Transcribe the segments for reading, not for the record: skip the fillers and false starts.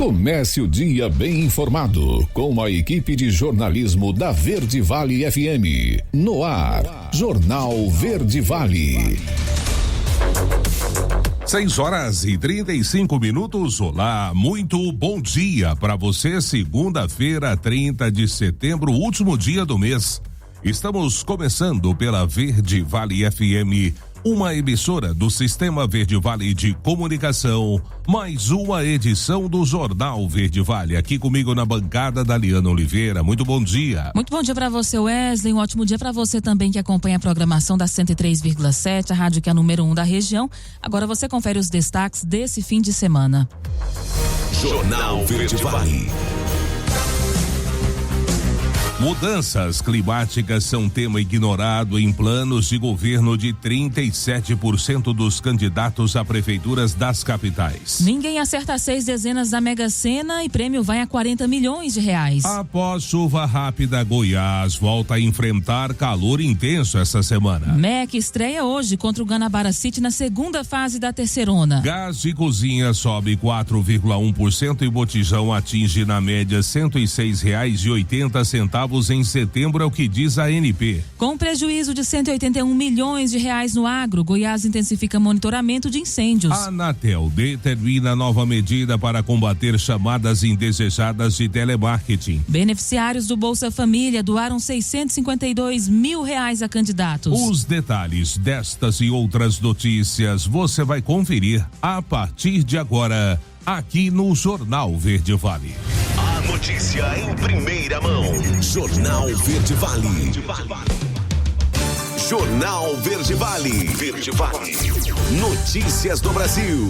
Comece o dia bem informado com a equipe de jornalismo da Verde Vale FM. No ar, Jornal Verde Vale. 6h35. Olá, muito bom dia para você. Segunda-feira, 30 de setembro, último dia do mês. Estamos começando pela Verde Vale FM, uma emissora do Sistema Verde Vale de Comunicação, mais uma edição do Jornal Verde Vale. Aqui comigo na bancada, Daliana Oliveira. Muito bom dia. Muito bom dia para você, Wesley. Um ótimo dia para você também que acompanha a programação da 103,7, a rádio que é a número 1 da região. Agora você confere os destaques desse fim de semana. Jornal Verde Vale. Mudanças climáticas são tema ignorado em planos de governo de 37% dos candidatos a prefeituras das capitais. Ninguém acerta 6 dezenas da Mega Sena e prêmio vai a 40 milhões de reais. Após chuva rápida, Goiás volta a enfrentar calor intenso essa semana. MEC estreia hoje contra o Guanabara City na segunda fase da terceirona. Gás de cozinha sobe 4,1% e botijão atinge na média R$ 106,80 em setembro, é o que diz a ANP. Com prejuízo de 181 milhões de reais no agro, Goiás intensifica monitoramento de incêndios. A Anatel determina nova medida para combater chamadas indesejadas de telemarketing. Beneficiários do Bolsa Família doaram 652 mil reais a candidatos. Os detalhes destas e outras notícias você vai conferir a partir de agora, aqui no Jornal Verde Vale. Notícia em primeira mão. Jornal Verde Vale. Jornal Verde Vale. Verde Vale. Notícias do Brasil.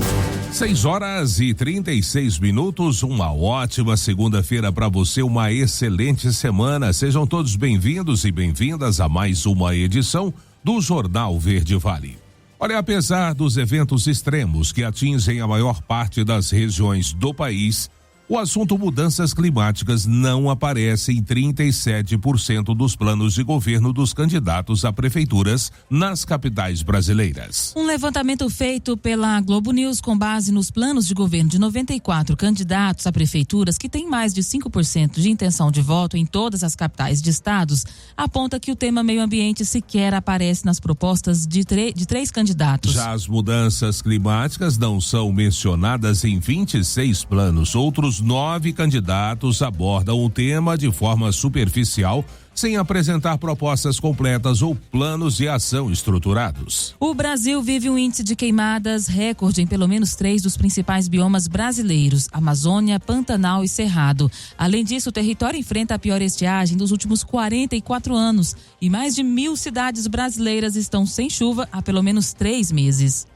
6h36. Uma ótima segunda-feira para você, uma excelente semana. Sejam todos bem-vindos e bem-vindas a mais uma edição do Jornal Verde Vale. Olha, apesar dos eventos extremos que atingem a maior parte das regiões do país, o assunto mudanças climáticas não aparece em 37% dos planos de governo dos candidatos a prefeituras nas capitais brasileiras. Um levantamento feito pela Globo News com base nos planos de governo de 94 candidatos a prefeituras que têm mais de 5% de intenção de voto em todas as capitais de estados aponta que o tema meio ambiente sequer aparece nas propostas de 3 candidatos. Já as mudanças climáticas não são mencionadas em 26 planos. Outros 9 candidatos abordam o tema de forma superficial, sem apresentar propostas completas ou planos de ação estruturados. O Brasil vive um índice de queimadas recorde em pelo menos 3 dos principais biomas brasileiros: Amazônia, Pantanal e Cerrado. Além disso, o território enfrenta a pior estiagem dos últimos 44 anos e mais de 1.000 cidades brasileiras estão sem chuva há pelo menos 3 meses.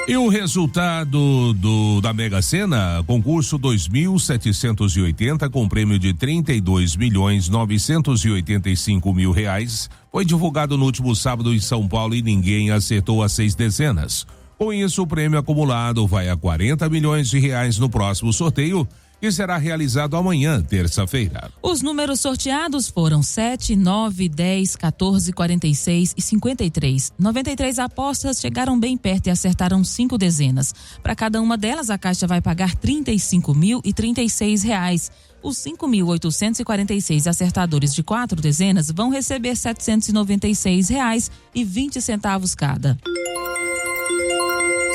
E o resultado da Mega Sena, concurso 2.780 com prêmio de 32.985.000 reais, foi divulgado no último sábado em São Paulo e ninguém acertou as 6 dezenas. Com isso, o prêmio acumulado vai a 40 milhões de reais no próximo sorteio, que será realizado amanhã, terça-feira. Os números sorteados foram 7, 9, 10, 14, 46 e 53. 93 apostas chegaram bem perto e acertaram 5 dezenas. Para cada uma delas, a Caixa vai pagar R$ 35.036. Os 5.846 acertadores de 4 dezenas vão receber R$ 796,20 cada.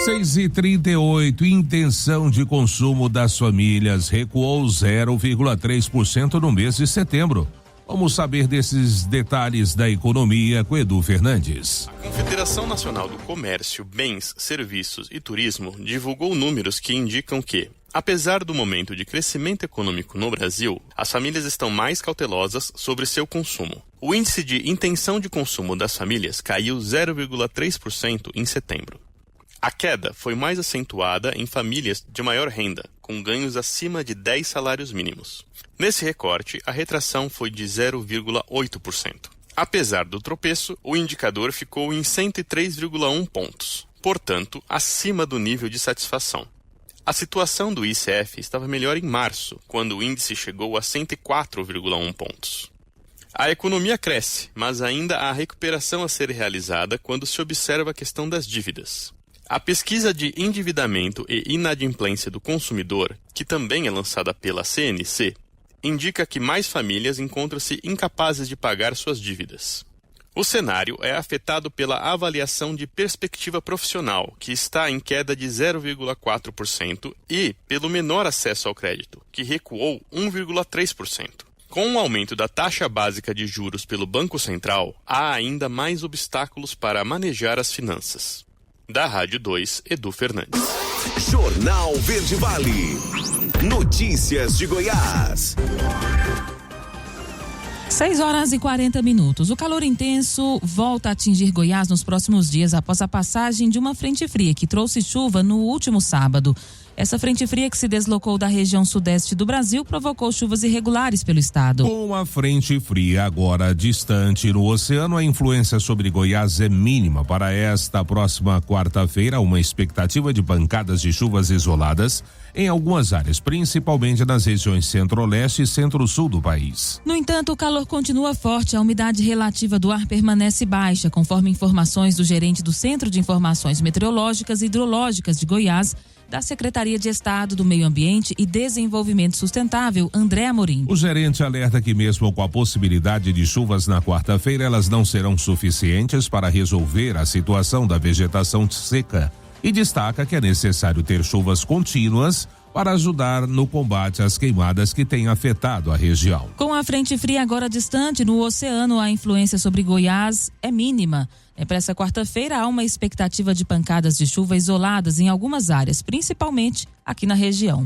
6h38, intenção de consumo das famílias recuou 0,3% no mês de setembro. Vamos saber desses detalhes da economia com Edu Fernandes. A Confederação Nacional do Comércio, Bens, Serviços e Turismo divulgou números que indicam que, apesar do momento de crescimento econômico no Brasil, as famílias estão mais cautelosas sobre seu consumo. O índice de intenção de consumo das famílias caiu 0,3% em setembro. A queda foi mais acentuada em famílias de maior renda, com ganhos acima de 10 salários mínimos. Nesse recorte, a retração foi de 0,8%. Apesar do tropeço, o indicador ficou em 103,1 pontos, portanto, acima do nível de satisfação. A situação do ICF estava melhor em março, quando o índice chegou a 104,1 pontos. A economia cresce, mas ainda há recuperação a ser realizada quando se observa a questão das dívidas. A pesquisa de endividamento e inadimplência do consumidor, que também é lançada pela CNC, indica que mais famílias encontram-se incapazes de pagar suas dívidas. O cenário é afetado pela avaliação de perspectiva profissional, que está em queda de 0,4%, e pelo menor acesso ao crédito, que recuou 1,3%. Com o aumento da taxa básica de juros pelo Banco Central, há ainda mais obstáculos para manejar as finanças. Da Rádio 2, Edu Fernandes. Jornal Verde Vale. Notícias de Goiás. 6h40. O calor intenso volta a atingir Goiás nos próximos dias após a passagem de uma frente fria que trouxe chuva no último sábado. Essa frente fria que se deslocou da região sudeste do Brasil provocou chuvas irregulares pelo estado. Com a frente fria agora distante no oceano, a influência sobre Goiás é mínima. Para esta próxima quarta-feira, uma expectativa de pancadas de chuvas isoladas em algumas áreas, principalmente nas regiões centro-leste e centro-sul do país. No entanto, o calor continua forte, a umidade relativa do ar permanece baixa, conforme informações do gerente do Centro de Informações Meteorológicas e Hidrológicas de Goiás, da Secretaria de Estado do Meio Ambiente e Desenvolvimento Sustentável, André Amorim. O gerente alerta que mesmo com a possibilidade de chuvas na quarta-feira, elas não serão suficientes para resolver a situação da vegetação seca e destaca que é necessário ter chuvas contínuas para ajudar no combate às queimadas que têm afetado a região. Com a frente fria agora distante no oceano, a influência sobre Goiás é mínima. Para essa quarta-feira, há uma expectativa de pancadas de chuva isoladas em algumas áreas, principalmente aqui na região.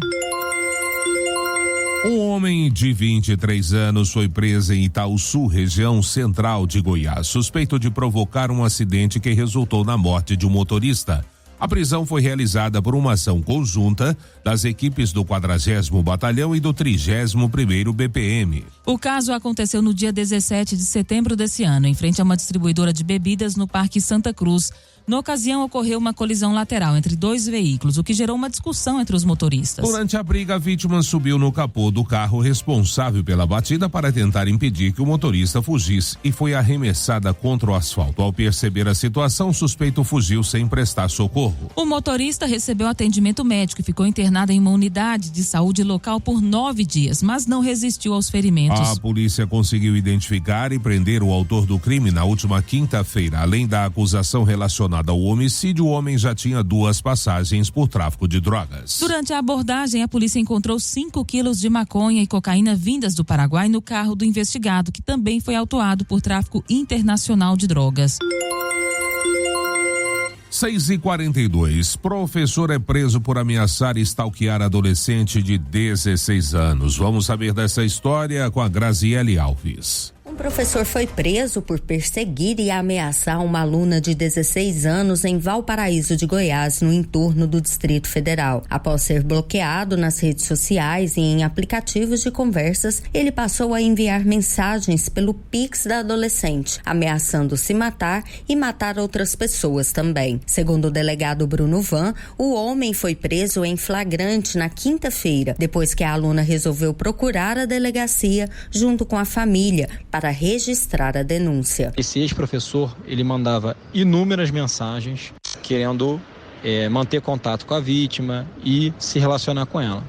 Um homem de 23 anos foi preso em Itaúsu, região central de Goiás, suspeito de provocar um acidente que resultou na morte de um motorista. A prisão foi realizada por uma ação conjunta das equipes do 40º Batalhão e do 31º BPM. O caso aconteceu no dia 17 de setembro desse ano, em frente a uma distribuidora de bebidas no Parque Santa Cruz. Na ocasião, ocorreu uma colisão lateral entre dois veículos, o que gerou uma discussão entre os motoristas. Durante a briga, a vítima subiu no capô do carro responsável pela batida para tentar impedir que o motorista fugisse e foi arremessada contra o asfalto. Ao perceber a situação, o suspeito fugiu sem prestar socorro. O motorista recebeu atendimento médico e ficou internado em uma unidade de saúde local por 9 dias, mas não resistiu aos ferimentos. A polícia conseguiu identificar e prender o autor do crime na última quinta-feira. Além da acusação relacionada ao homicídio, o homem já tinha 2 passagens por tráfico de drogas. Durante a abordagem, a polícia encontrou 5 quilos de maconha e cocaína vindas do Paraguai no carro do investigado, que também foi autuado por tráfico internacional de drogas. 6h42. Professor é preso por ameaçar e stalkear adolescente de 16 anos. Vamos saber dessa história com a Graziele Alves. Um professor foi preso por perseguir e ameaçar uma aluna de 16 anos em Valparaíso de Goiás, no entorno do Distrito Federal. Após ser bloqueado nas redes sociais e em aplicativos de conversas, ele passou a enviar mensagens pelo Pix da adolescente, ameaçando se matar e matar outras pessoas também. Segundo o delegado Bruno Van, o homem foi preso em flagrante na quinta-feira, depois que a aluna resolveu procurar a delegacia junto com a família para registrar a denúncia. Esse ex-professor, ele mandava inúmeras mensagens querendo manter contato com a vítima e se relacionar com ela.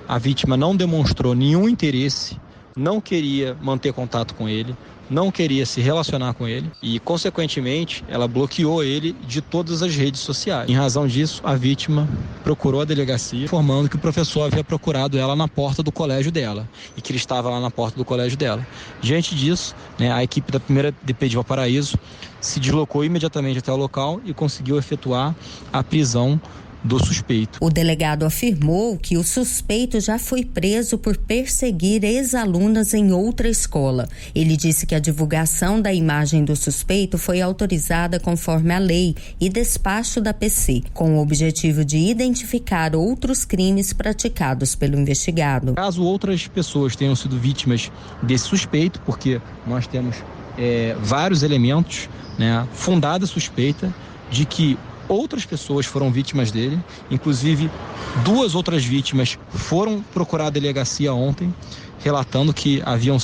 A vítima não demonstrou nenhum interesse, não queria manter contato com ele, não queria se relacionar com ele e, consequentemente, ela bloqueou ele de todas as redes sociais. Em razão disso, a vítima procurou a delegacia, informando que o professor havia procurado ela na porta do colégio dela e que ele estava lá na porta do colégio dela. Diante disso, a equipe da 1ª DP de Valparaíso se deslocou imediatamente até o local e conseguiu efetuar a prisão do suspeito. O delegado afirmou que o suspeito já foi preso por perseguir ex-alunas em outra escola. Ele disse que a divulgação da imagem do suspeito foi autorizada conforme a lei e despacho da PC, com o objetivo de identificar outros crimes praticados pelo investigado. Caso outras pessoas tenham sido vítimas desse suspeito, porque nós temos vários elementos, fundada suspeita de que outras pessoas foram vítimas dele, inclusive 2 outras vítimas foram procurar a delegacia ontem, relatando que haviam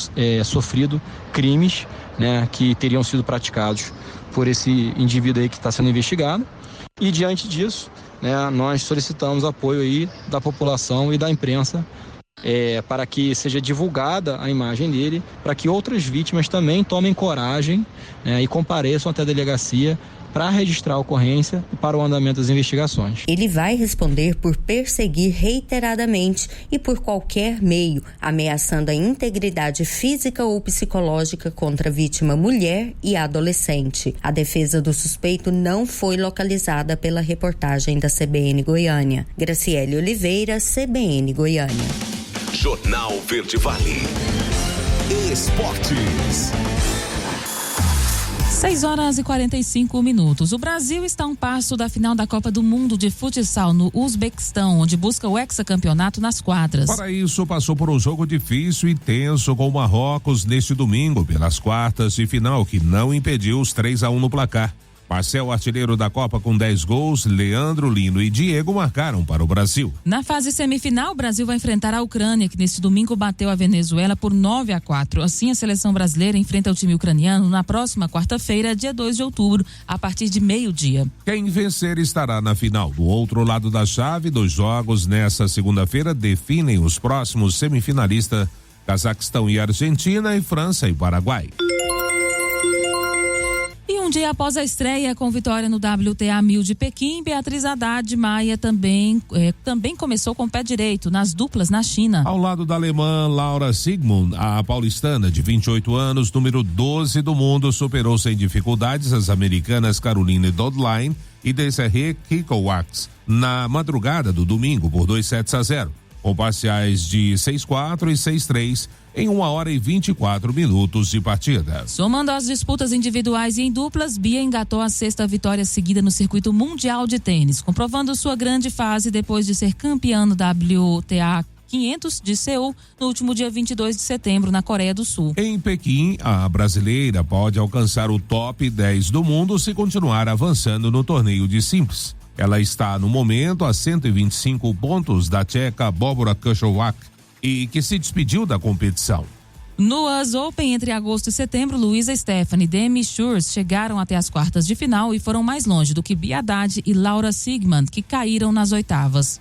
sofrido crimes, né, que teriam sido praticados por esse indivíduo aí que está sendo investigado. E diante disso, né, nós solicitamos apoio aí da população e da imprensa para que seja divulgada a imagem dele, para que outras vítimas também tomem coragem, né, e compareçam até a delegacia para registrar a ocorrência e para o andamento das investigações. Ele vai responder por perseguir reiteradamente e por qualquer meio, ameaçando a integridade física ou psicológica contra a vítima mulher e adolescente. A defesa do suspeito não foi localizada pela reportagem da CBN Goiânia. Graciele Oliveira, CBN Goiânia. Jornal Verde Vale. Esportes. 6h45. O Brasil está a um passo da final da Copa do Mundo de Futsal no Uzbequistão, onde busca o hexacampeonato nas quadras. Para isso, passou por um jogo difícil e tenso com o Marrocos neste domingo, pelas quartas de final, que não impediu os 3-1 no placar. Marcel, artilheiro da Copa com 10 gols, Leandro, Lino e Diego marcaram para o Brasil. Na fase semifinal, o Brasil vai enfrentar a Ucrânia, que neste domingo bateu a Venezuela por 9-4. Assim, a seleção brasileira enfrenta o time ucraniano na próxima quarta-feira, dia 2 de outubro, a partir de meio-dia. Quem vencer estará na final. Do outro lado da chave, 2 jogos nessa segunda-feira definem os próximos semifinalistas: Cazaquistão e Argentina, e França e Paraguai. Um dia após a estreia com vitória no WTA 1000 de Pequim, Beatriz Haddad Maia também começou com o pé direito nas duplas na China. Ao lado da alemã Laura Siegemund, a paulistana de 28 anos, número 12 do mundo, superou sem dificuldades as americanas Caroline Dodline e Desiree Kikowax na madrugada do domingo por 2-0, com parciais de 6-4 e 6-3 em 1h24 de partida. Somando as disputas individuais e em duplas, Bia engatou a 6ª vitória seguida no circuito mundial de tênis, comprovando sua grande fase depois de ser campeã no WTA 500 de Seul no último dia 22 de setembro, na Coreia do Sul. Em Pequim, a brasileira pode alcançar o top 10 do mundo se continuar avançando no torneio de simples. Ela está no momento a 125 pontos da tcheca Barbora Kuchelwak, e que se despediu da competição. No US Open, entre agosto e setembro, Luísa Stephanie e Demi Schuurs chegaram até as quartas de final e foram mais longe do que Bia Haddad e Laura Siegemund, que caíram nas oitavas.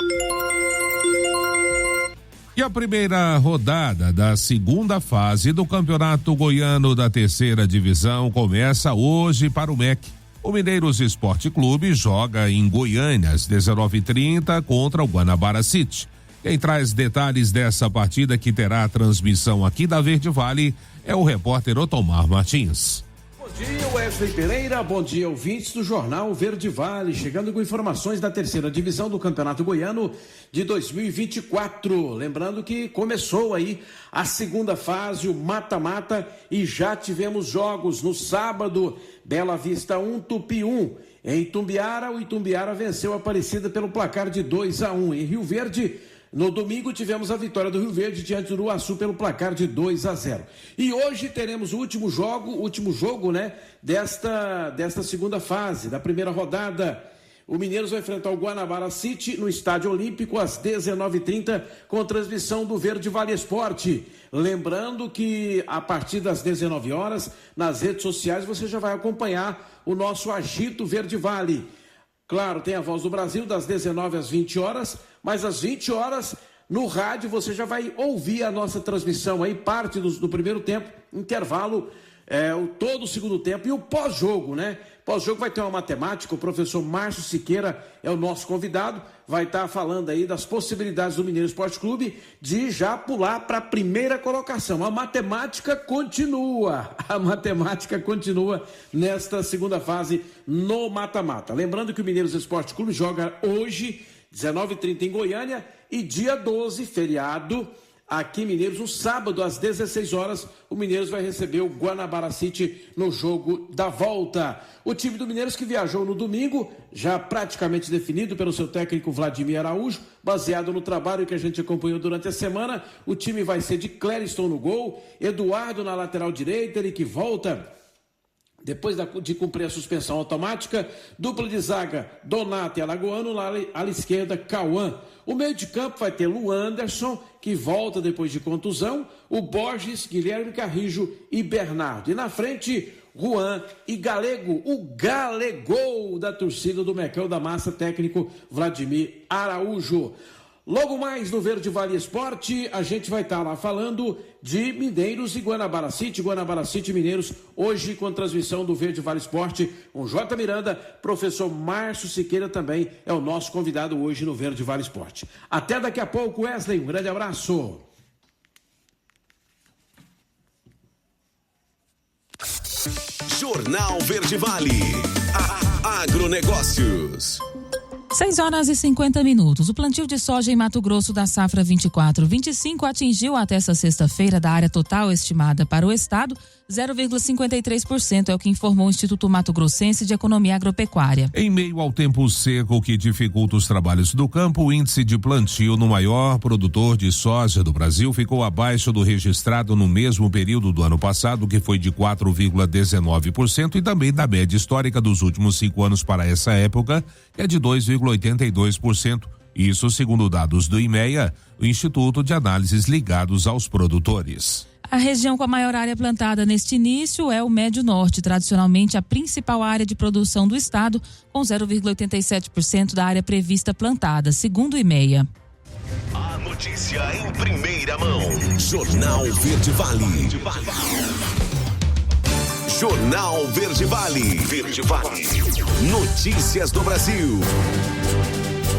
E a primeira rodada da segunda fase do Campeonato Goiano da 3ª Divisão começa hoje para o MEC. O Mineiros Esporte Clube joga em Goiânia às 19h30 contra o Guanabara City. Quem traz detalhes dessa partida, que terá a transmissão aqui da Verde Vale, é o repórter Otomar Martins. Bom dia, Wesley Pereira. Bom dia, ouvintes do Jornal Verde Vale. Chegando com informações da 3ª Divisão do Campeonato Goiano de 2024. Lembrando que começou aí a segunda fase, o mata-mata, e já tivemos jogos no sábado. Bela Vista 1, Tupi 1. Em Itumbiara, o Itumbiara venceu a Aparecida pelo placar de 2-1. Em Rio Verde, no domingo, tivemos a vitória do Rio Verde diante do Uruaçu pelo placar de 2-0. E hoje teremos o último jogo, né, desta segunda fase, da primeira rodada. O Mineiros vai enfrentar o Guanabara City no Estádio Olímpico às 19h30 com transmissão do Verde Vale Esporte. Lembrando que a partir das 19 horas, nas redes sociais, você já vai acompanhar o nosso Agito Verde Vale. Claro, tem a Voz do Brasil das 19 às 20 horas, mas às 20 horas no rádio você já vai ouvir a nossa transmissão aí, parte do primeiro tempo, intervalo, todo o segundo tempo e o pós-jogo, né? Pós-jogo vai ter uma matemática, o professor Márcio Siqueira é o nosso convidado, vai estar falando aí das possibilidades do Mineiro Esporte Clube de já pular para a primeira colocação. A matemática continua nesta segunda fase no mata-mata. Lembrando que o Mineiro Esporte Clube joga hoje, 19h30 em Goiânia, e dia 12, feriado, aqui em Mineiros, no sábado, às 16 horas, o Mineiros vai receber o Guanabara City no jogo da volta. O time do Mineiros, que viajou no domingo, já praticamente definido pelo seu técnico Vladimir Araújo, baseado no trabalho que a gente acompanhou durante a semana. O time vai ser de Clériston no gol, Eduardo na lateral direita, ele que volta Depois de cumprir a suspensão automática, dupla de zaga, Donato e Alagoano, lá à esquerda, Cauã. O meio de campo vai ter Lu Anderson, que volta depois de contusão, o Borges, Guilherme Carrijo e Bernardo. E na frente, Juan e Galego, o galegol da torcida do Mecão da Massa, técnico Vladimir Araújo. Logo mais no Verde Vale Esporte, a gente vai estar lá falando de Mineiros e Guanabara City Mineiros, hoje com transmissão do Verde Vale Esporte, com J. Miranda, professor Márcio Siqueira também é o nosso convidado hoje no Verde Vale Esporte. Até daqui a pouco, Wesley, um grande abraço. Jornal Verde Vale, Agronegócios. 6h50. O plantio de soja em Mato Grosso da safra 24/25 atingiu até essa sexta-feira da área total estimada para o estado 0,53%, é o que informou o Instituto Mato Grossense de Economia Agropecuária. Em meio ao tempo seco que dificulta os trabalhos do campo, o índice de plantio no maior produtor de soja do Brasil ficou abaixo do registrado no mesmo período do ano passado, que foi de 4,19%, e também da média histórica dos últimos 5 anos para essa época, que é de 2,82%. Isso segundo dados do IMEA, o Instituto de Análises ligados aos produtores. A região com a maior área plantada neste início é o Médio Norte, tradicionalmente a principal área de produção do estado, com 0,87% da área prevista plantada, segundo o IMEA. A notícia em primeira mão. Jornal Verde Vale. Jornal Verde Vale. Verde Vale. Notícias do Brasil.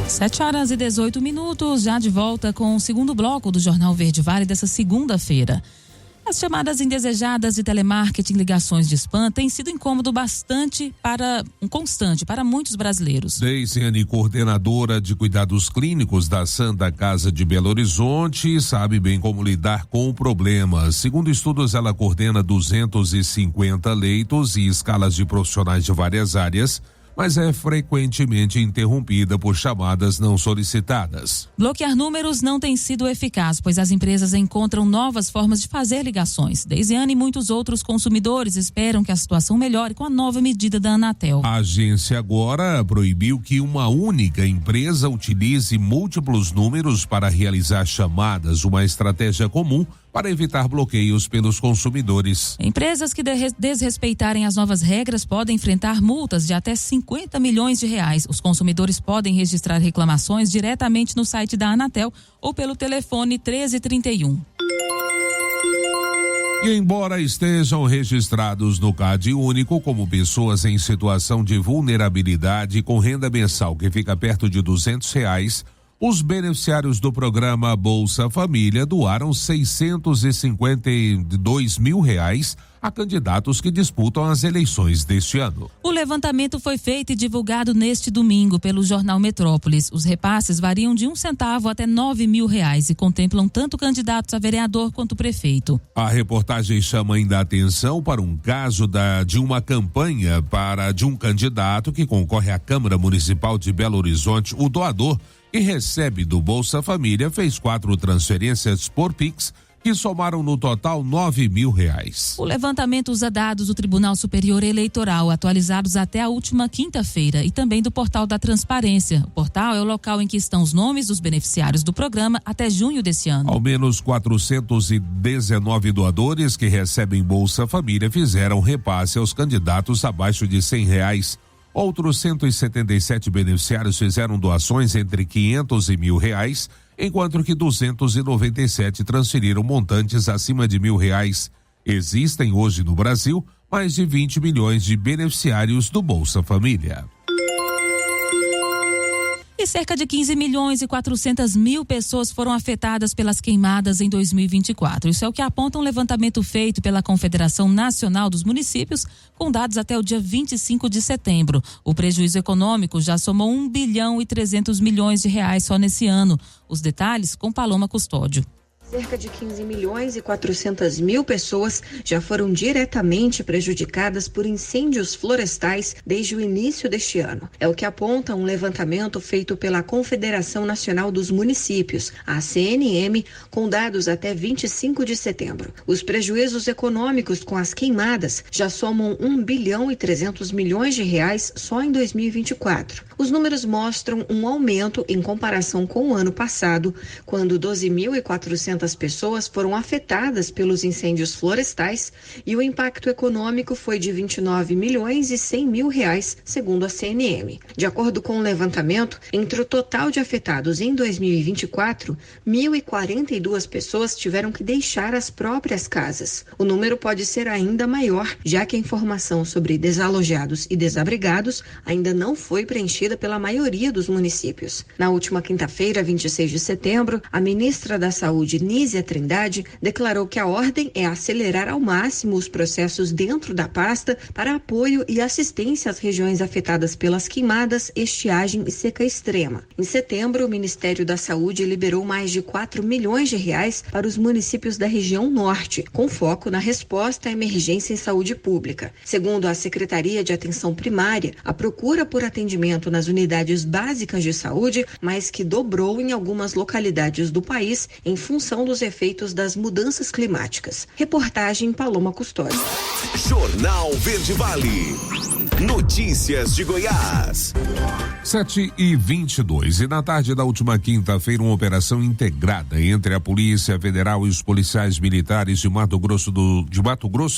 7h18, já de volta com o segundo bloco do Jornal Verde Vale dessa segunda-feira. As chamadas indesejadas de telemarketing, ligações de spam, têm sido incômodo constante para muitos brasileiros. Deisiane, coordenadora de cuidados clínicos da Santa Casa de Belo Horizonte, sabe bem como lidar com o problema. Segundo estudos, ela coordena 250 leitos e escalas de profissionais de várias áreas, mas é frequentemente interrompida por chamadas não solicitadas. Bloquear números não tem sido eficaz, pois as empresas encontram novas formas de fazer ligações. Deisiane e muitos outros consumidores esperam que a situação melhore com a nova medida da Anatel. A agência agora proibiu que uma única empresa utilize múltiplos números para realizar chamadas, uma estratégia comum para evitar bloqueios pelos consumidores. Empresas que desrespeitarem as novas regras podem enfrentar multas de até 50 milhões de reais. Os consumidores podem registrar reclamações diretamente no site da Anatel ou pelo telefone 1331. E embora estejam registrados no CAD único como pessoas em situação de vulnerabilidade com renda mensal que fica perto de R$200, os beneficiários do programa Bolsa Família doaram R$652 mil a candidatos que disputam as eleições deste ano. O levantamento foi feito e divulgado neste domingo pelo jornal Metrópolis. Os repasses variam de R$1 até R$9 mil e contemplam tanto candidatos a vereador quanto prefeito. A reportagem chama ainda a atenção para um caso de uma campanha de um candidato que concorre à Câmara Municipal de Belo Horizonte. O doador que recebe do Bolsa Família fez 4 transferências por Pix que somaram no total R$9 mil. O levantamento usa dados do Tribunal Superior Eleitoral, atualizados até a última quinta-feira, e também do Portal da Transparência. O portal é o local em que estão os nomes dos beneficiários do programa até junho desse ano. Ao menos 419 doadores que recebem Bolsa Família fizeram repasse aos candidatos abaixo de R$100. Outros 177 beneficiários fizeram doações entre R$500 e R$1.000, enquanto que 297 transferiram montantes acima de R$1.000. Existem hoje no Brasil mais de 20 milhões de beneficiários do Bolsa Família. E cerca de 15 milhões e 400 mil pessoas foram afetadas pelas queimadas em 2024. Isso é o que aponta um levantamento feito pela Confederação Nacional dos Municípios, com dados até o dia 25 de setembro. O prejuízo econômico já somou R$1,3 bilhão só nesse ano. Os detalhes com Paloma Custódio. Cerca de 15 milhões e 400 mil pessoas já foram diretamente prejudicadas por incêndios florestais desde o início deste ano. É o que aponta um levantamento feito pela Confederação Nacional dos Municípios, a CNM, com dados até 25 de setembro. Os prejuízos econômicos com as queimadas já somam 1 bilhão e 300 milhões de reais só em 2024. Os números mostram um aumento em comparação com o ano passado, quando 12.400 pessoas foram afetadas pelos incêndios florestais e o impacto econômico foi de 29 milhões e 100 mil reais, segundo a CNM. De acordo com o levantamento, entre o total de afetados em 2024, 1.042 pessoas tiveram que deixar as próprias casas. O número pode ser ainda maior, já que a informação sobre desalojados e desabrigados ainda não foi preenchida pela maioria dos municípios. Na última quinta-feira, 26 de setembro, a ministra da Saúde, Nízia Trindade, declarou que a ordem é acelerar ao máximo os processos dentro da pasta para apoio e assistência às regiões afetadas pelas queimadas, estiagem e seca extrema. Em setembro, o Ministério da Saúde liberou mais de 4 milhões de reais para os municípios da região norte, com foco na resposta à emergência em saúde pública. Segundo a Secretaria de Atenção Primária, a procura por atendimento nas unidades básicas de saúde, mais que dobrou em algumas localidades do país em função dos efeitos das mudanças climáticas. Reportagem Paloma Custódio. Jornal Verde Vale. Notícias de Goiás. 7h22. E na tarde da última quinta-feira, uma operação integrada entre a Polícia Federal e os policiais militares de Mato Grosso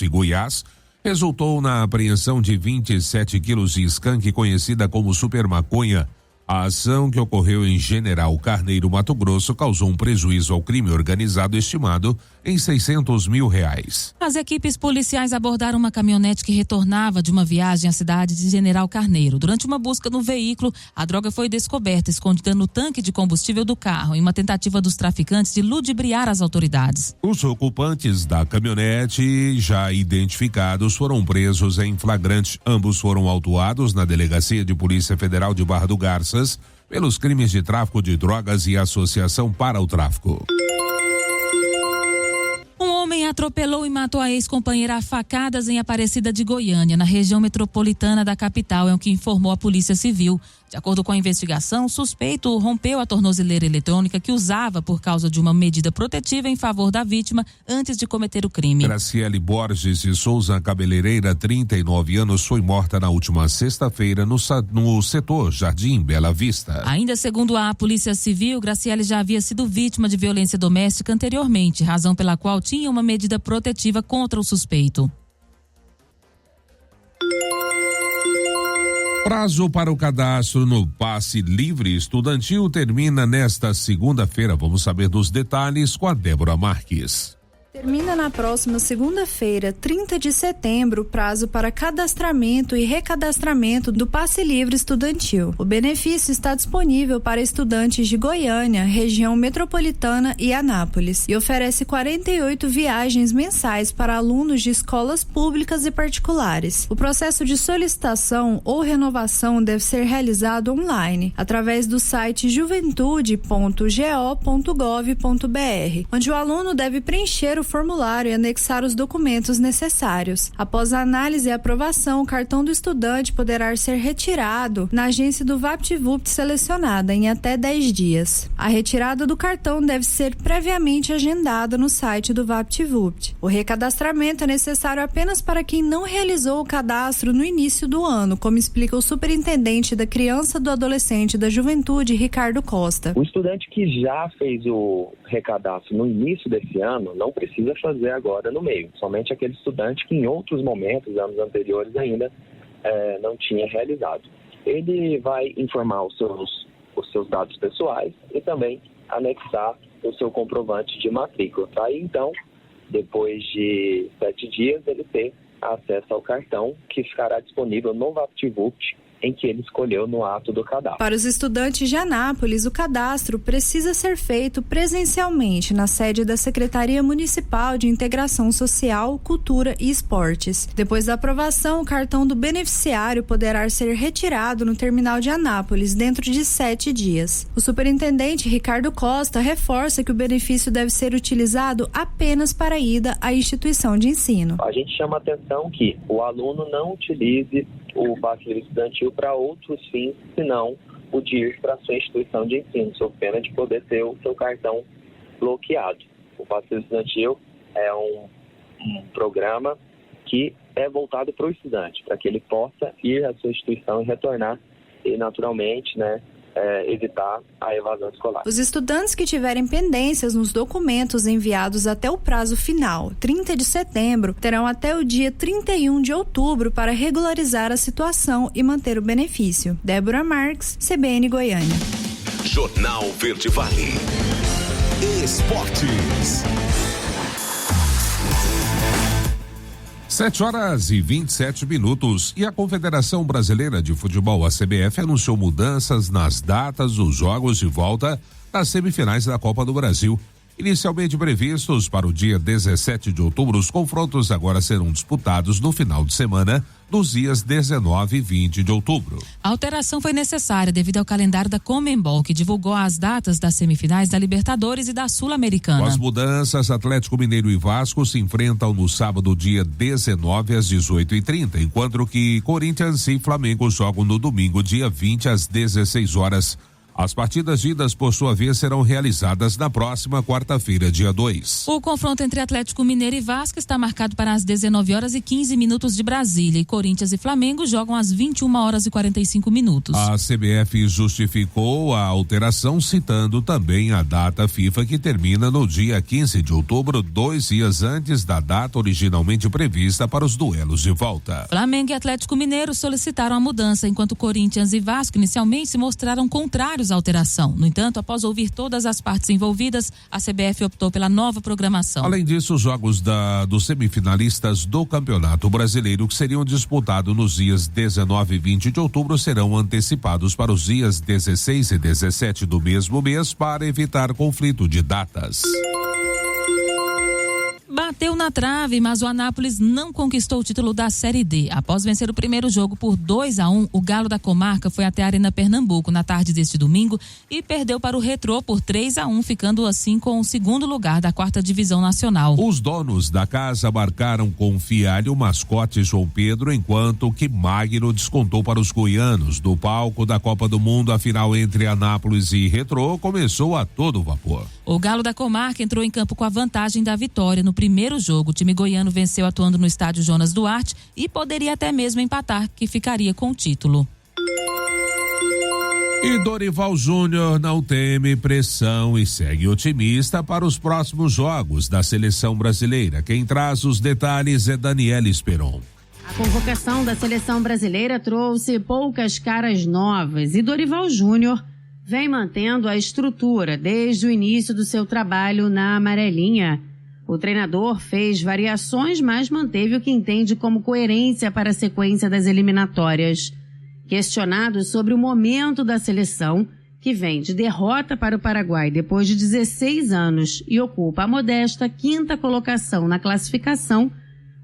e Goiás resultou na apreensão de 27 quilos de skunk, conhecida como super maconha. A ação, que ocorreu em General Carneiro, Mato Grosso, causou um prejuízo ao crime organizado estimado em R$600 mil. As equipes policiais abordaram uma caminhonete que retornava de uma viagem à cidade de General Carneiro. Durante uma busca no veículo, a droga foi descoberta escondida no tanque de combustível do carro, em uma tentativa dos traficantes de ludibriar as autoridades. Os ocupantes da caminhonete, já identificados, foram presos em flagrante. Ambos foram autuados na Delegacia de Polícia Federal de Barra do Garças pelos crimes de tráfico de drogas e associação para o tráfico. Um homem atropelou e matou a ex-companheira a facadas em Aparecida de Goiânia, na região metropolitana da capital, é o que informou a Polícia Civil. De acordo com a investigação, o suspeito rompeu a tornozeleira eletrônica que usava por causa de uma medida protetiva em favor da vítima antes de cometer o crime. Graciele Borges de Souza, cabeleireira, 39 anos, foi morta na última sexta-feira no setor Jardim Bela Vista. Ainda segundo a Polícia Civil, Graciele já havia sido vítima de violência doméstica anteriormente, razão pela qual tinha uma medida protetiva contra o suspeito. Prazo para o cadastro no Passe Livre Estudantil termina nesta segunda-feira. Vamos saber dos detalhes com a Débora Marques. Termina na próxima segunda-feira, 30 de setembro, o prazo para cadastramento e recadastramento do Passe Livre Estudantil. O benefício está disponível para estudantes de Goiânia, região metropolitana e Anápolis, e oferece 48 viagens mensais para alunos de escolas públicas e particulares. O processo de solicitação ou renovação deve ser realizado online, através do site juventude.go.gov.br, onde o aluno deve preencher o formulário e anexar os documentos necessários. Após a análise e aprovação, o cartão do estudante poderá ser retirado na agência do VaptVupt selecionada em até 10 dias. A retirada do cartão deve ser previamente agendada no site do VaptVupt. O recadastramento é necessário apenas para quem não realizou o cadastro no início do ano, como explica o superintendente da Criança, do Adolescente e da Juventude, Ricardo Costa. O estudante que já fez o recadastro no início desse ano não precisa fazer agora no meio. Somente aquele estudante que em outros momentos, anos anteriores, ainda não tinha realizado. Ele vai informar os seus dados pessoais e também anexar o seu comprovante de matrícula. Aí, então, depois de 7 dias, ele ter acesso ao cartão, que ficará disponível no VaptVupt em que ele escolheu no ato do cadastro. Para os estudantes de Anápolis, o cadastro precisa ser feito presencialmente na sede da Secretaria Municipal de Integração Social, Cultura e Esportes. Depois da aprovação, o cartão do beneficiário poderá ser retirado no terminal de Anápolis dentro de 7 dias. O superintendente Ricardo Costa reforça que o benefício deve ser utilizado apenas para a ida à instituição de ensino. A gente chama a atenção que o aluno não utilize o passe livre estudantil para outros fins, senão o de ir para a sua instituição de ensino, sob pena de poder ter o seu cartão bloqueado. O passe livre estudantil é um programa que é voltado para o estudante, para que ele possa ir à sua instituição e retornar e, naturalmente, evitar a evasão escolar. Os estudantes que tiverem pendências nos documentos enviados até o prazo final, 30 de setembro, terão até o dia 31 de outubro para regularizar a situação e manter o benefício. Débora Marques, CBN Goiânia. Jornal Verde Vale. Esportes. 7h27. E a Confederação Brasileira de Futebol, a CBF, anunciou mudanças nas datas dos jogos de volta das semifinais da Copa do Brasil. Inicialmente previstos para o dia 17 de outubro, os confrontos agora serão disputados no final de semana, nos dias 19 e 20 de outubro. A alteração foi necessária devido ao calendário da Conmebol, que divulgou as datas das semifinais da Libertadores e da Sul-Americana. Com as mudanças, Atlético Mineiro e Vasco se enfrentam no sábado, dia 19 às 18h30, enquanto que Corinthians e Flamengo jogam no domingo, dia 20 às 16 horas. As partidas de idas, por sua vez, serão realizadas na próxima quarta-feira, dia 2. O confronto entre Atlético Mineiro e Vasco está marcado para as 19h15 de Brasília, e Corinthians e Flamengo jogam às 21h45. A CBF justificou a alteração citando também a data FIFA, que termina no dia 15 de outubro, 2 dias antes da data originalmente prevista para os duelos de volta. Flamengo e Atlético Mineiro solicitaram a mudança, enquanto Corinthians e Vasco inicialmente se mostraram contrários à alteração. No entanto, após ouvir todas as partes envolvidas, a CBF optou pela nova programação. Além disso, os jogos dos semifinalistas do Campeonato Brasileiro, que seriam disputados nos dias 19 e 20 de outubro, serão antecipados para os dias 16 e 17 do mesmo mês, para evitar conflito de datas. Bateu na trave, mas o Anápolis não conquistou o título da Série D. Após vencer o primeiro jogo por 2-1, o Galo da Comarca foi até a Arena Pernambuco na tarde deste domingo e perdeu para o Retrô por 3-1, ficando assim com o segundo lugar da 4ª Divisão Nacional. Os donos da casa marcaram com Fialho o mascote João Pedro, enquanto que Magno descontou para os goianos. Do palco da Copa do Mundo, a final entre Anápolis e Retrô começou a todo vapor. O Galo da Comarca entrou em campo com a vantagem da vitória no primeiro jogo. O time goiano venceu atuando no estádio Jonas Duarte e poderia até mesmo empatar, que ficaria com o título. E Dorival Júnior não teme pressão e segue otimista para os próximos jogos da seleção brasileira. Quem traz os detalhes é Daniela Esperon. A convocação da seleção brasileira trouxe poucas caras novas e Dorival Júnior vem mantendo a estrutura desde o início do seu trabalho na amarelinha. O treinador fez variações, mas manteve o que entende como coerência para a sequência das eliminatórias. Questionado sobre o momento da seleção, que vem de derrota para o Paraguai depois de 16 anos e ocupa a modesta 5ª colocação na classificação,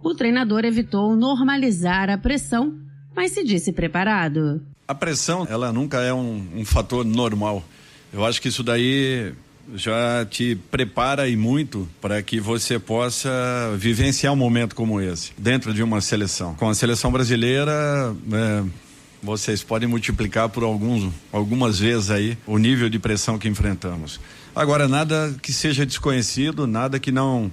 o treinador evitou normalizar a pressão, mas se disse preparado. A pressão, ela nunca é um fator normal. Eu acho que isso daí já te prepara e muito para que você possa vivenciar um momento como esse, dentro de uma seleção. Com a seleção brasileira, vocês podem multiplicar por algumas vezes aí o nível de pressão que enfrentamos. Agora, nada que seja desconhecido, nada que não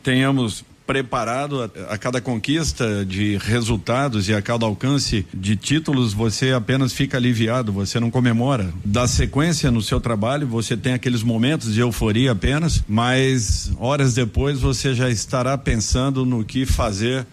tenhamos preparado. A cada conquista de resultados e a cada alcance de títulos, você apenas fica aliviado, você não comemora. Dá sequência no seu trabalho, você tem aqueles momentos de euforia apenas, mas horas depois você já estará pensando no que fazer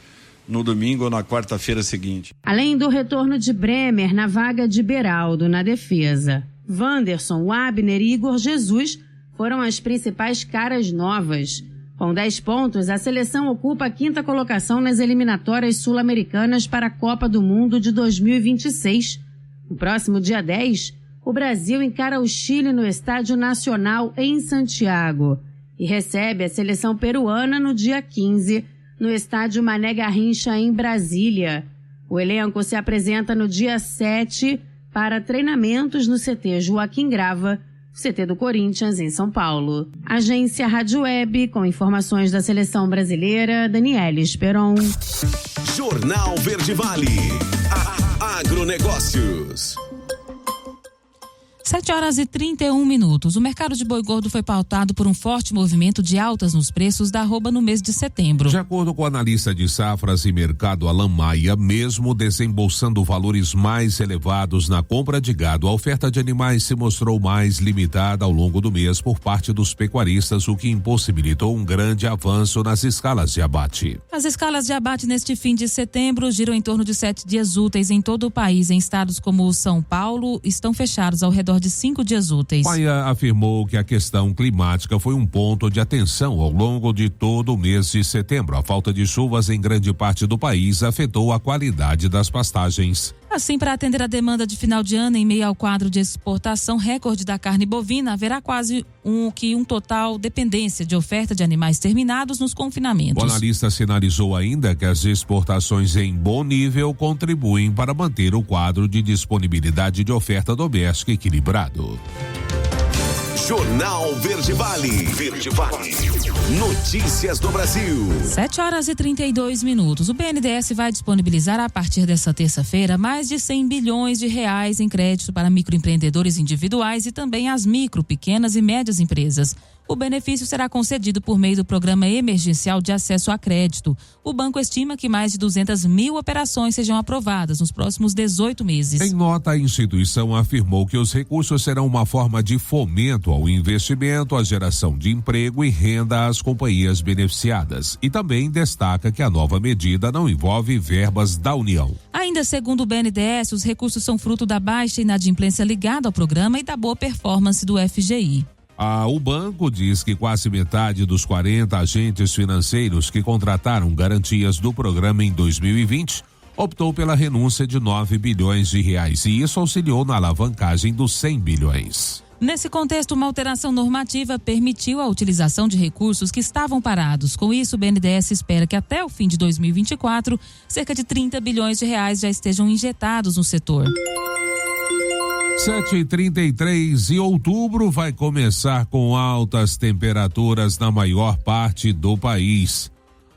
no domingo ou na quarta-feira seguinte. Além do retorno de Bremer na vaga de Beraldo na defesa, Wanderson, Abner e Igor Jesus foram as principais caras novas. Com 10 pontos, a seleção ocupa a 5ª colocação nas eliminatórias sul-americanas para a Copa do Mundo de 2026. No próximo dia 10, o Brasil encara o Chile no Estádio Nacional em Santiago e recebe a seleção peruana no dia 15, no Estádio Mané Garrincha em Brasília. O elenco se apresenta no dia 7 para treinamentos no CT Joaquim Grava, CT do Corinthians, em São Paulo. Agência Rádio Web, com informações da seleção brasileira, Daniele Esperon. Jornal Verde Vale. Agronegócios. 7h31. O mercado de boi gordo foi pautado por um forte movimento de altas nos preços da arroba no mês de setembro. De acordo com o analista de safras e mercado Alan Maia, mesmo desembolsando valores mais elevados na compra de gado, a oferta de animais se mostrou mais limitada ao longo do mês por parte dos pecuaristas, o que impossibilitou um grande avanço nas escalas de abate. As escalas de abate neste fim de setembro giram em torno de 7 dias úteis em todo o país. Em estados como São Paulo, estão fechados ao redor de 5 dias úteis. Maia afirmou que a questão climática foi um ponto de atenção ao longo de todo o mês de setembro. A falta de chuvas em grande parte do país afetou a qualidade das pastagens. Assim, para atender a demanda de final de ano em meio ao quadro de exportação recorde da carne bovina, haverá quase um total dependência de oferta de animais terminados nos confinamentos. O analista sinalizou ainda que as exportações em bom nível contribuem para manter o quadro de disponibilidade de oferta doméstica equilibrado. Jornal Verde Vale. Verde Vale. Notícias do Brasil. 7h32. O BNDES vai disponibilizar a partir desta terça-feira mais de 100 bilhões de reais em crédito para microempreendedores individuais e também as micro, pequenas e médias empresas. O benefício será concedido por meio do Programa Emergencial de Acesso a Crédito. O banco estima que mais de 200 mil operações sejam aprovadas nos próximos 18 meses. Em nota, a instituição afirmou que os recursos serão uma forma de fomento ao investimento, à geração de emprego e renda às companhias beneficiadas. E também destaca que a nova medida não envolve verbas da União. Ainda segundo o BNDES, os recursos são fruto da baixa inadimplência ligada ao programa e da boa performance do FGI. O banco diz que quase metade dos 40 agentes financeiros que contrataram garantias do programa em 2020 optou pela renúncia de 9 bilhões de reais e isso auxiliou na alavancagem dos 100 bilhões. Nesse contexto, uma alteração normativa permitiu a utilização de recursos que estavam parados. Com isso, o BNDES espera que até o fim de 2024, cerca de 30 bilhões de reais já estejam injetados no setor. 7h33 e outubro vai começar com altas temperaturas na maior parte do país.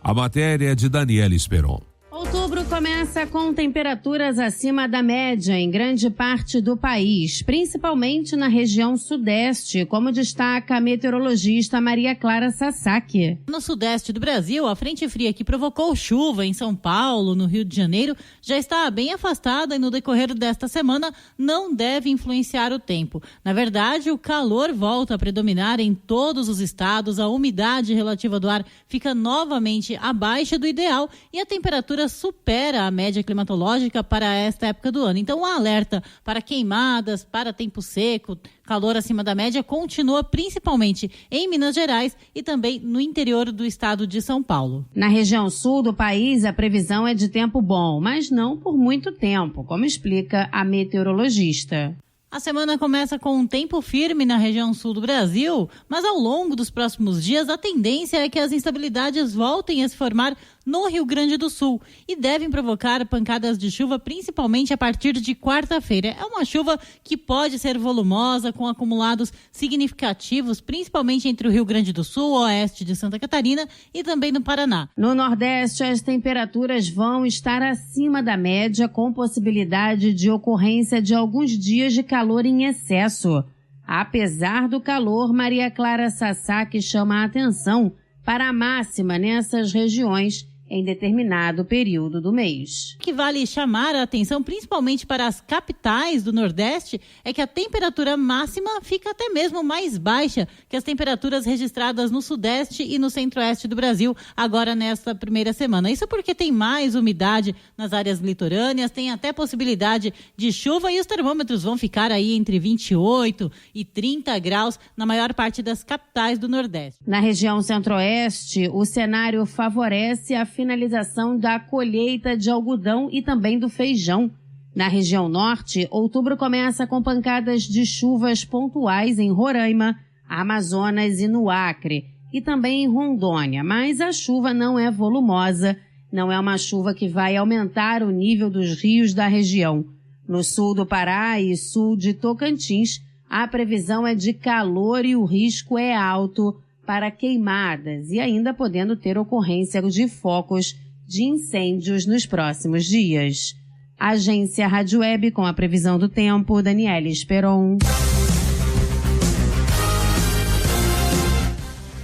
A matéria é de Daniele Esperon. Outubro começa com temperaturas acima da média em grande parte do país, principalmente na região sudeste, como destaca a meteorologista Maria Clara Sasaki. No sudeste do Brasil, a frente fria que provocou chuva em São Paulo, no Rio de Janeiro, já está bem afastada e no decorrer desta semana não deve influenciar o tempo. Na verdade, o calor volta a predominar em todos os estados, a umidade relativa do ar fica novamente abaixo do ideal e a temperatura supera a média climatológica para esta época do ano. Então, o alerta para queimadas, para tempo seco, calor acima da média, continua principalmente em Minas Gerais e também no interior do estado de São Paulo. Na região sul do país, a previsão é de tempo bom, mas não por muito tempo, como explica a meteorologista. A semana começa com um tempo firme na região sul do Brasil, mas ao longo dos próximos dias a tendência é que as instabilidades voltem a se formar no Rio Grande do Sul e devem provocar pancadas de chuva principalmente a partir de quarta-feira. É uma chuva que pode ser volumosa, com acumulados significativos, principalmente entre o Rio Grande do Sul, oeste de Santa Catarina e também no Paraná. No Nordeste, as temperaturas vão estar acima da média, com possibilidade de ocorrência de alguns dias de calor em excesso. Apesar do calor, Maria Clara Sasaki chama a atenção para a máxima nessas regiões em determinado período do mês. O que vale chamar a atenção, principalmente para as capitais do Nordeste, é que a temperatura máxima fica até mesmo mais baixa que as temperaturas registradas no Sudeste e no Centro-Oeste do Brasil, agora nesta primeira semana. Isso porque tem mais umidade nas áreas litorâneas, tem até possibilidade de chuva e os termômetros vão ficar aí entre 28 e 30 graus na maior parte das capitais do Nordeste. Na região Centro-Oeste, o cenário favorece a finalização da colheita de algodão e também do feijão. Na região norte, outubro começa com pancadas de chuvas pontuais em Roraima, Amazonas e no Acre, e também em Rondônia, mas a chuva não é volumosa, não é uma chuva que vai aumentar o nível dos rios da região. No sul do Pará e sul de Tocantins, a previsão é de calor e o risco é alto para queimadas e ainda podendo ter ocorrência de focos de incêndios nos próximos dias. Agência Rádio Web com a previsão do tempo, Daniela Esperon.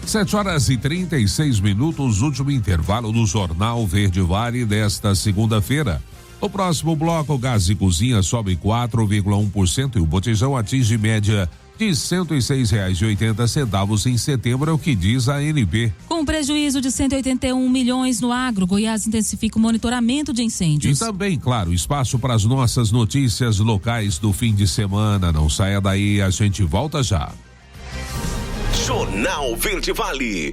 7h36, último intervalo do Jornal Verde Vale desta segunda-feira. O próximo bloco, gás e cozinha sobe 4,1% e o botijão atinge média de R$ 106,80 em setembro, é o que diz a ANP. Com prejuízo de 181 milhões no agro, Goiás intensifica o monitoramento de incêndios. E também, claro, espaço para as nossas notícias locais do fim de semana. Não saia daí, a gente volta já. Jornal Verde Vale.